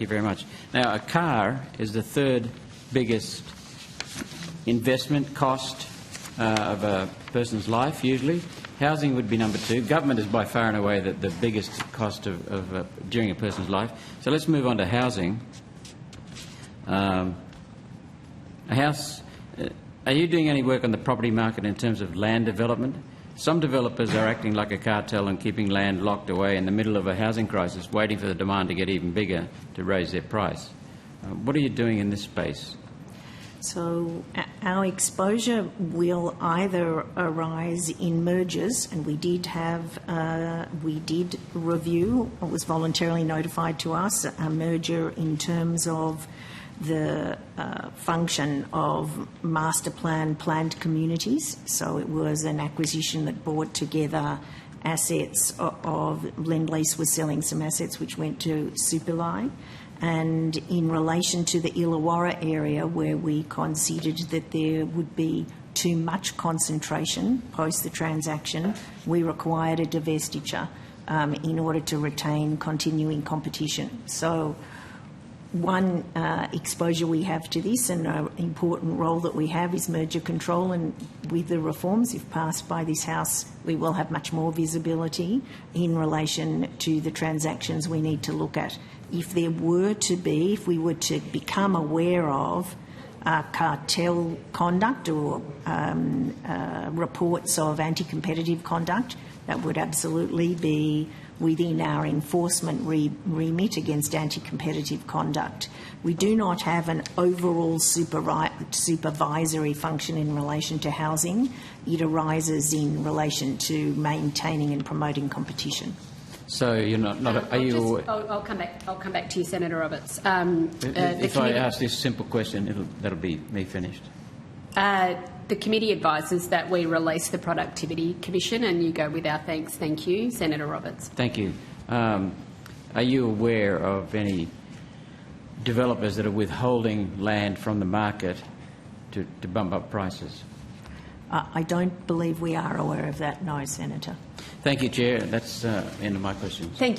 you very much. Now, a car is the third biggest investment cost of a person's life, usually. Housing would be number two. Government is by far and away the biggest cost during a person's life. So let's move on to housing. A house. Are you doing any work on the property market in terms of land development? Some developers are acting like a cartel and keeping land locked away in the middle of a housing crisis, waiting for the demand to get even bigger to raise their price. What are you doing in this space? So our exposure will either arise in mergers, and we did review, or was voluntarily notified to us, a merger in terms of the function of master plan planned communities. So it was an acquisition that brought together assets of Lendlease was selling some assets which went to Superline. And in relation to the Illawarra area, where we considered that there would be too much concentration post the transaction, we required a divestiture in order to retain continuing competition. So one exposure we have to this, and an important role that we have, is merger control, and with the reforms, if passed by this House, we will have much more visibility in relation to the transactions we need to look at. If there were to be, if we were to become aware of cartel conduct or reports of anti-competitive conduct, that would absolutely be within our enforcement remit against anti-competitive conduct. We do not have an overall supervisory function in relation to housing. It arises in relation to maintaining and promoting competition. So you're not are you? I'll come back to you, Senator Roberts. If I ask this simple question, that'll be me finished. The committee advises that we release the Productivity Commission, and you go with our thanks. Thank you, Senator Roberts. Thank you. Are you aware of any developers that are withholding land from the market to bump up prices? I don't believe we are aware of that, no, Senator. Thank you, Chair. That's the end of my questions. Thank you.